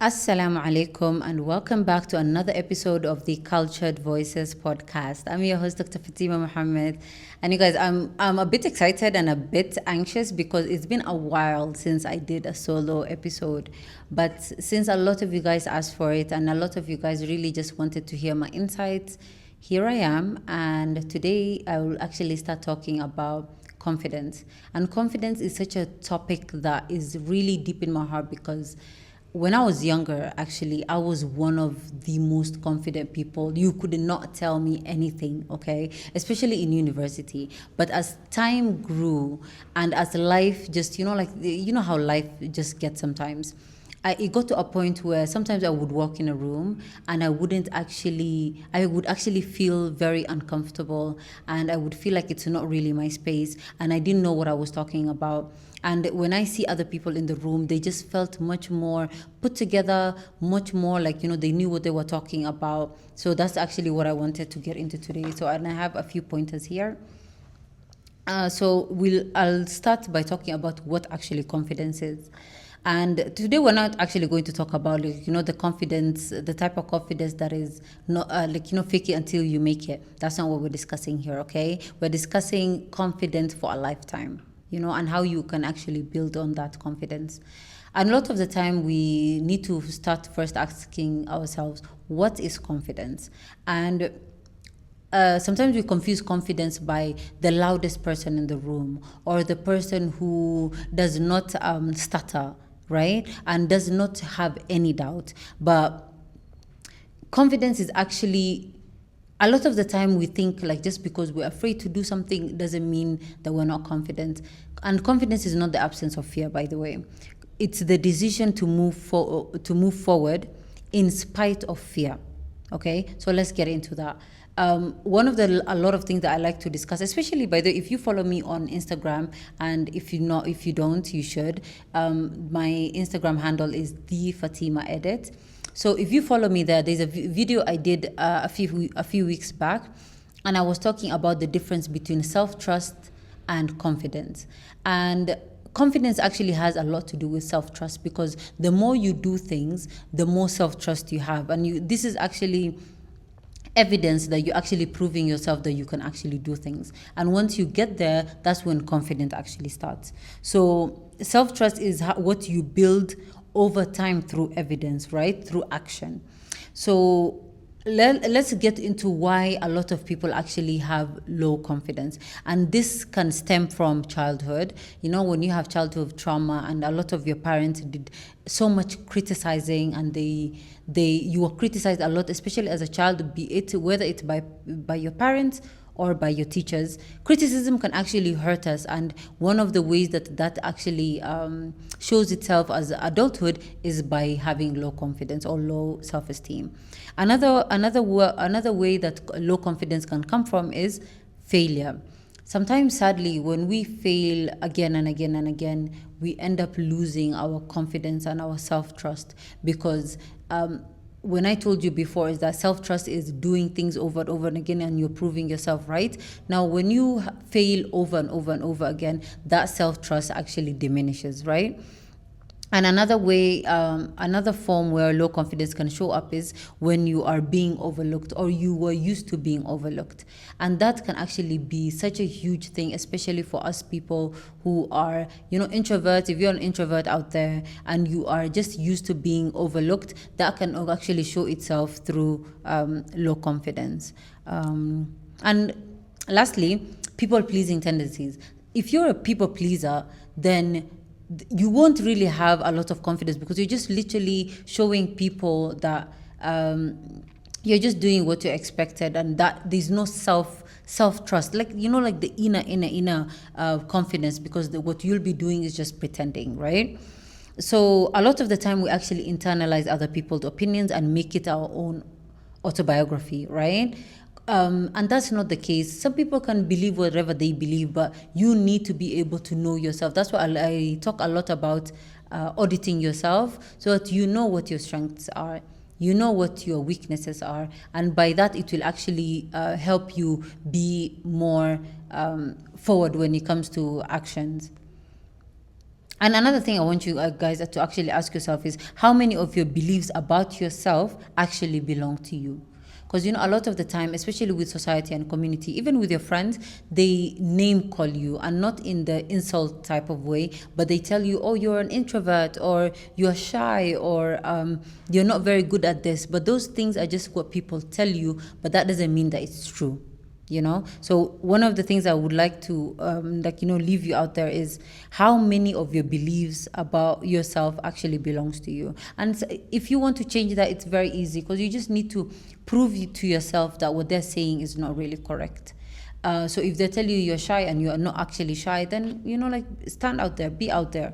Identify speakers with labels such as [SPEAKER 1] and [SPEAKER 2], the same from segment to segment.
[SPEAKER 1] Assalamu alaikum and welcome back to another episode of the Cultured Voices podcast. I'm your host, Dr. Fatima Muhammad. And you guys, I'm a bit excited and a bit anxious because it's been a while since I did a solo episode. But since a lot of you guys asked for it and a lot of you guys really just wanted to hear my insights, here I am. And today I will actually start talking about confidence. And confidence is such a topic that is really deep in my heart because when I was younger, actually, I was one of the most confident people. You could not tell me anything, okay? Especially in university. But as time grew and as life just, you know how life just gets sometimes. It got to a point where sometimes I would walk in a room and I would actually feel very uncomfortable and I would feel like it's not really my space and I didn't know what I was talking about. And when I see other people in the room, they just felt much more put together, much more like, they knew what they were talking about. So that's actually what I wanted to get into today. So, and I have a few pointers here. I'll start by talking about what actually confidence is. And today we're not actually going to talk about the confidence, the type of confidence that is not fake it until you make it. That's not what we're discussing here, okay? We're discussing confidence for a lifetime, and how you can actually build on that confidence. And a lot of the time we need to start first asking ourselves, what is confidence? And sometimes we confuse confidence by the loudest person in the room or the person who does not stutter, right? And does not have any doubt. But confidence is actually, a lot of the time we think like just because we're afraid to do something doesn't mean that we're not confident. And confidence is not the absence of fear, by the way. It's the decision to move forward in spite of fear. Okay, so let's get into that. One of a lot of things that I like to discuss, especially by the way, if you follow me on Instagram, and if you don't, you should. My Instagram handle is the Fatima Edit. So if you follow me there, there's a video I did a few weeks back, and I was talking about the difference between self-trust and confidence. And confidence actually has a lot to do with self-trust because the more you do things, the more self-trust you have. And this is actually evidence that you're actually proving yourself that you can actually do things. And once you get there, that's when confidence actually starts. So self-trust is what you build over time through evidence, right? Through action. So let's get into why a lot of people actually have low confidence, and this can stem from childhood. When you have childhood trauma and a lot of your parents did so much criticizing and you were criticized a lot, especially as a child, be it whether it's by your parents or by your teachers. Criticism can actually hurt us, and one of the ways that actually shows itself as adulthood is by having low confidence or low self-esteem. Another way that low confidence can come from is failure. Sometimes, sadly, when we fail again and again and again, we end up losing our confidence and our self-trust because when I told you before is that self-trust is doing things over and over and again and you're proving yourself right. Now, when you fail over and over and over again, that self-trust actually diminishes, right? And another form where low confidence can show up is when you are being overlooked or you were used to being overlooked. And that can actually be such a huge thing, especially for us people who are, introverts. If you're an introvert out there and you are just used to being overlooked, that can actually show itself through low confidence. And lastly, people-pleasing tendencies. If you're a people pleaser, then you won't really have a lot of confidence because you're just literally showing people that you're just doing what you expected and that there's no self-trust, like the inner confidence, because what you'll be doing is just pretending, right? So a lot of the time we actually internalize other people's opinions and make it our own autobiography, right? And that's not the case. Some people can believe whatever they believe, but you need to be able to know yourself. That's why I talk a lot about auditing yourself so that you know what your strengths are, you know what your weaknesses are, and by that it will actually help you be more forward when it comes to actions. And another thing I want you guys to actually ask yourself is how many of your beliefs about yourself actually belong to you? Because a lot of the time, especially with society and community, even with your friends, they name call you, and not in the insult type of way, but they tell you, oh, you're an introvert, or you're shy, or you're not very good at this. But those things are just what people tell you, but that doesn't mean that it's true. So one of the things I would like to leave you out there is how many of your beliefs about yourself actually belongs to you. And if you want to change that, it's very easy, because you just need to prove to yourself that what they're saying is not really correct. So if they tell you you're shy and you are not actually shy, then stand out there, be out there.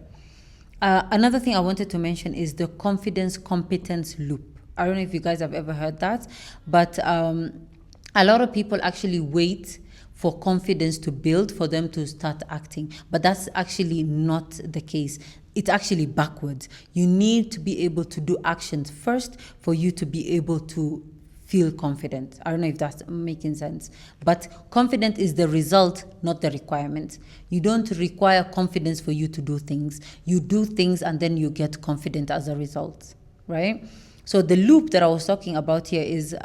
[SPEAKER 1] Another thing I wanted to mention is the confidence competence loop. I don't know if you guys have ever heard that, but a lot of people actually wait for confidence to build for them to start acting, but that's actually not the case. It's actually backwards. You need to be able to do actions first for you to be able to feel confident. I don't know if that's making sense, but confidence is the result, not the requirement. You don't require confidence for you to do things. You do things and then you get confident as a result, right? So the loop that I was talking about here is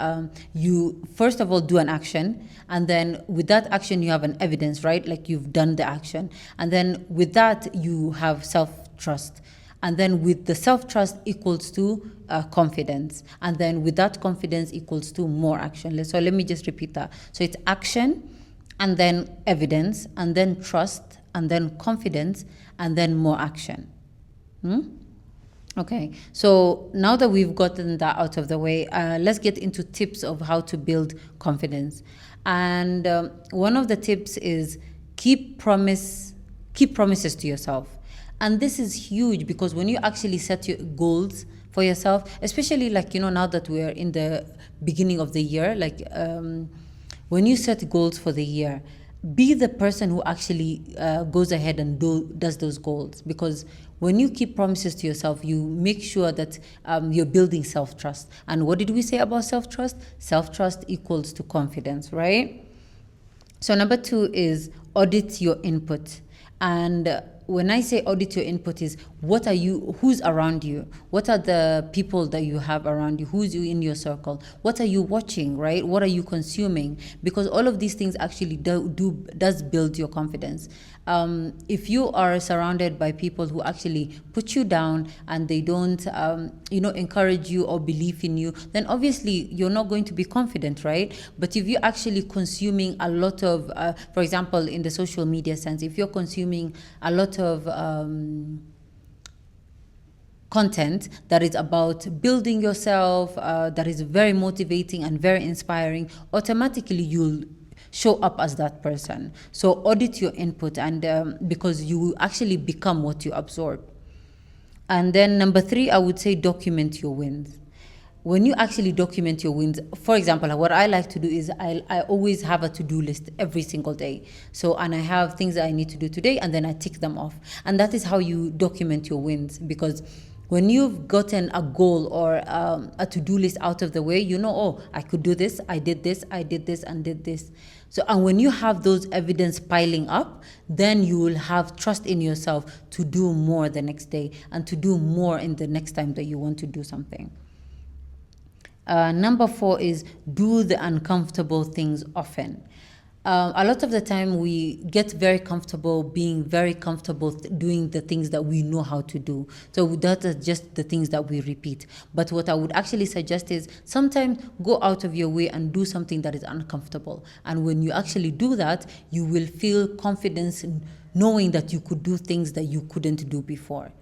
[SPEAKER 1] you first of all do an action, and then with that action you have an evidence, right? Like you've done the action, and then with that you have self-trust, and then with the self-trust equals to confidence, and then with that confidence equals to more action. So let me just repeat that. So it's action, and then evidence, and then trust, and then confidence, and then more action. Okay, so now that we've gotten that out of the way, let's get into tips of how to build confidence. And one of the tips is keep promises to yourself. And this is huge, because when you actually set your goals for yourself, especially now that we're in the beginning of the year, when you set goals for the year, be the person who actually goes ahead and does those goals. Because when you keep promises to yourself, you make sure that you're building self-trust. And what did we say about self-trust? Self-trust equals to confidence, right? So number 2 is audit your input. And when I say audit your input is who's around you? What are the people that you have around you? Who's you in your circle? What are you watching, right? What are you consuming? Because all of these things actually does build your confidence. If you are surrounded by people who actually put you down and they don't, encourage you or believe in you, then obviously you're not going to be confident, right? But if you're actually consuming a lot of, for example, in the social media sense, if you're consuming a lot of content that is about building yourself, that is very motivating and very inspiring, automatically you'll show up as that person. So audit your input, and because you actually become what you absorb. And then number 3, I would say document your wins. When you actually document your wins, for example, what I like to do is I always have a to-do list every single day. And I have things that I need to do today, and then I tick them off. And that is how you document your wins, because when you've gotten a goal or a to-do list out of the way, oh, I could do this, I did this, and did this. And when you have those evidence piling up, then you will have trust in yourself to do more the next day and to do more in the next time that you want to do something. Number 4 is do the uncomfortable things often. A lot of the time we get very comfortable being very comfortable doing the things that we know how to do. So that is just the things that we repeat. But what I would actually suggest is sometimes go out of your way and do something that is uncomfortable. And when you actually do that, you will feel confidence in knowing that you could do things that you couldn't do before.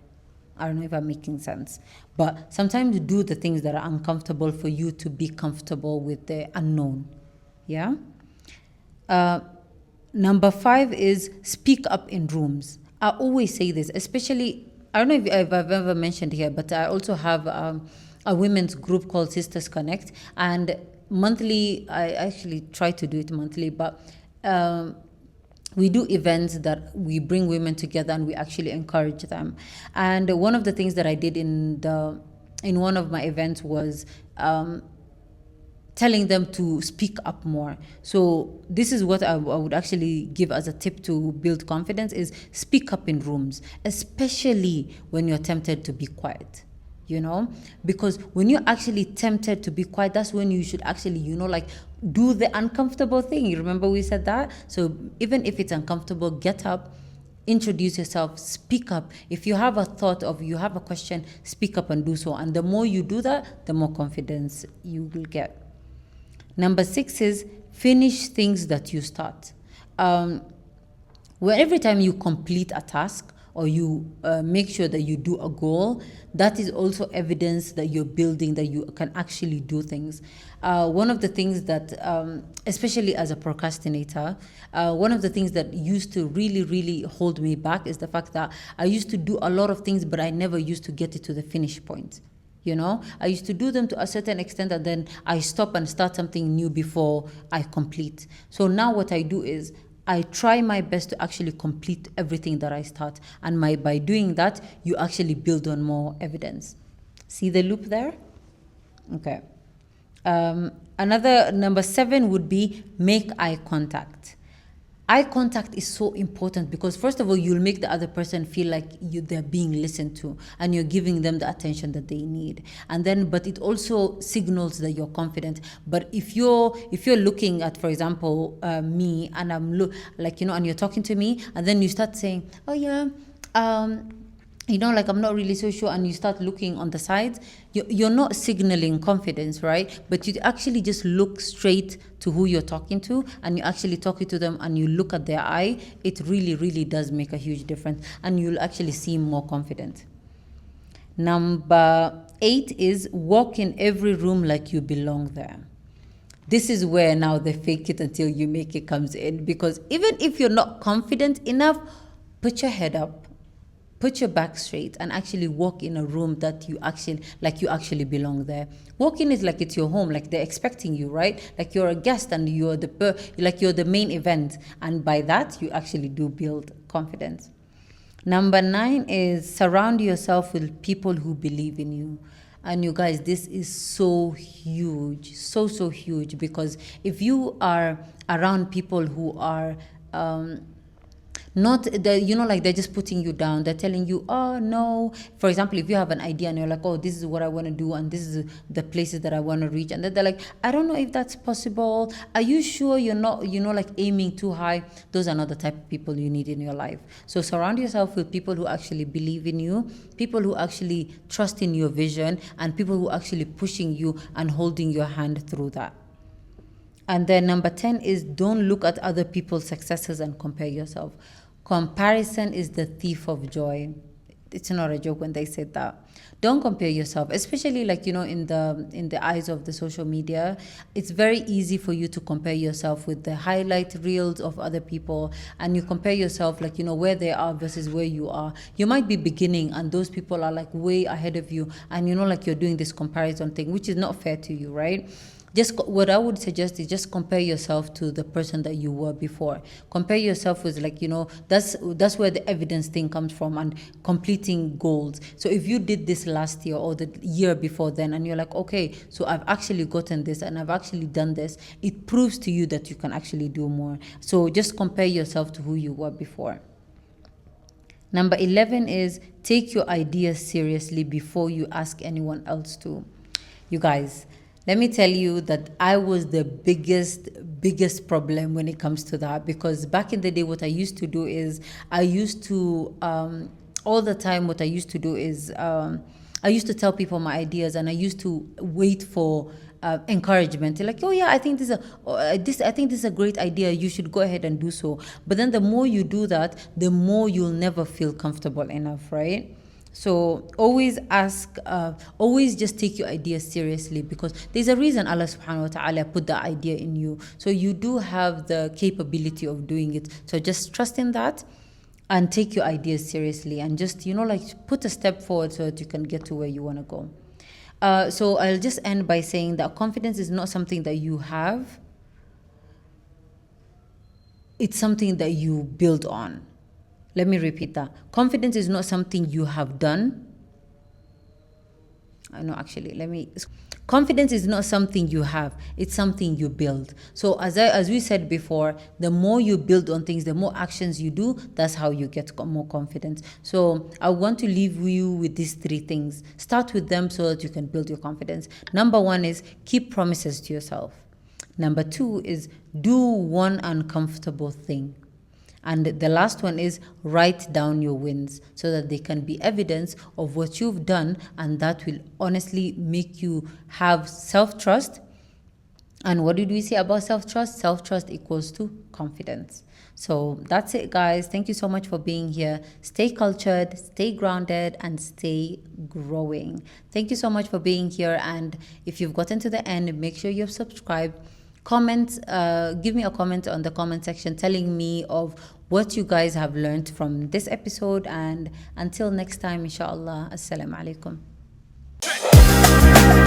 [SPEAKER 1] I don't know if I'm making sense. But sometimes do the things that are uncomfortable for you to be comfortable with the unknown. Yeah? Number 5 is speak up in rooms. I always say this, especially, I don't know if I've ever mentioned here, but I also have a women's group called Sisters Connect. And monthly, I actually try to do it monthly, but we do events that we bring women together and we actually encourage them. And one of the things that I did in one of my events was telling them to speak up more. So this is what I would actually give as a tip to build confidence is speak up in rooms, especially when you're tempted to be quiet. Because when you're actually tempted to be quiet, that's when you should actually, do the uncomfortable thing. You remember we said that? So even if it's uncomfortable, get up, introduce yourself, speak up. If you have a thought of, you have a question, speak up and do so. And the more you do that, the more confidence you will get. Number 6 is finish things that you start. Where every time you complete a task or you make sure that you do a goal, that is also evidence that you're building, that you can actually do things. One of the things that, especially as a procrastinator, one of the things that used to really, really hold me back is the fact that I used to do a lot of things, but I never used to get it to the finish point. I used to do them to a certain extent and then I stop and start something new before I complete. So now what I do is I try my best to actually complete everything that I start. And by doing that, you actually build on more evidence. See the loop there? Okay. Another number 7 would be make eye contact. Eye contact is so important because first of all, you'll make the other person feel like they're being listened to and you're giving them the attention that they need. And then, but it also signals that you're confident. But if you're looking at, for example, me and I'm and you're talking to me and then you start saying, oh yeah, I'm not really so sure, and you start looking on the sides, you're not signaling confidence, right? But you actually just look straight to who you're talking to, and you're actually talking to them, and you look at their eye. It really, really does make a huge difference, and you'll actually seem more confident. Number 8 is walk in every room like you belong there. This is where now the fake it until you make it comes in, because even if you're not confident enough, put your head up, put your back straight and actually walk in a room that you actually belong there. Walk in is like it's your home, like they're expecting you, right? Like you're a guest and you're the main event. And by that, you actually do build confidence. Number 9 is surround yourself with people who believe in you. And you guys, this is so huge, so huge, because if you are around people who are not they're just putting you down, they're telling you, oh no, for example, if you have an idea and you're like, oh, this is what I want to do and this is the places that I want to reach, and then they're like, I don't know if that's possible, are you sure you're not aiming too high? Those are not the type of people you need in your life. So surround yourself with people who actually believe in you, people who actually trust in your vision, and people who are actually pushing you and holding your hand through that. And then number 10 is don't look at other people's successes and compare yourself. Comparison is the thief of joy. It's not a joke when they said that. Don't compare yourself, especially in the eyes of the social media. It's very easy for you to compare yourself with the highlight reels of other people, and you compare yourself where they are versus where you are. You might be beginning and those people are way ahead of you, and you're doing this comparison thing, which is not fair to you, right? Just what I would suggest is just compare yourself to the person that you were before. Compare yourself with that's where the evidence thing comes from, and completing goals. So if you did this last year or the year before then, and you're like, okay, so I've actually gotten this and I've actually done this, it proves to you that you can actually do more. So just compare yourself to who you were before. Number 11 is take your ideas seriously before you ask anyone else to. You guys, let me tell you that I was the biggest problem when it comes to that, because back in the day, what I used to do is I used to tell people my ideas, and I used to wait for encouragement. They're like, oh yeah, I think this is a great idea. You should go ahead and do so. But then the more you do that, the more you'll never feel comfortable enough, right? So always just take your ideas seriously, because there's a reason Allah subhanahu wa ta'ala put the idea in you. So you do have the capability of doing it. So just trust in that and take your ideas seriously, and just, put a step forward so that you can get to where you want to go. So I'll just end by saying that confidence is not something that you have. It's something that you build on. Let me repeat that. Confidence is not something you have done. I know, actually, let me. Confidence is not something you have; it's something you build. So, as we said before, the more you build on things, the more actions you do. That's how you get more confidence. So, I want to leave you with these three things. Start with them so that you can build your confidence. Number one is keep promises to yourself. Number two is do one uncomfortable thing. And the last one is write down your wins so that they can be evidence of what you've done, and that will honestly make you have self-trust. And what did we say about self-trust? Self-trust equals to confidence. So that's it, guys. Thank you so much for being here. Stay cultured, stay grounded, and stay growing. Thank you so much for being here. And if you've gotten to the end, make sure you've subscribed. Comment, give me a comment on the comment section telling me of what you guys have learned from this episode. And until next time, inshallah, assalamu alaikum.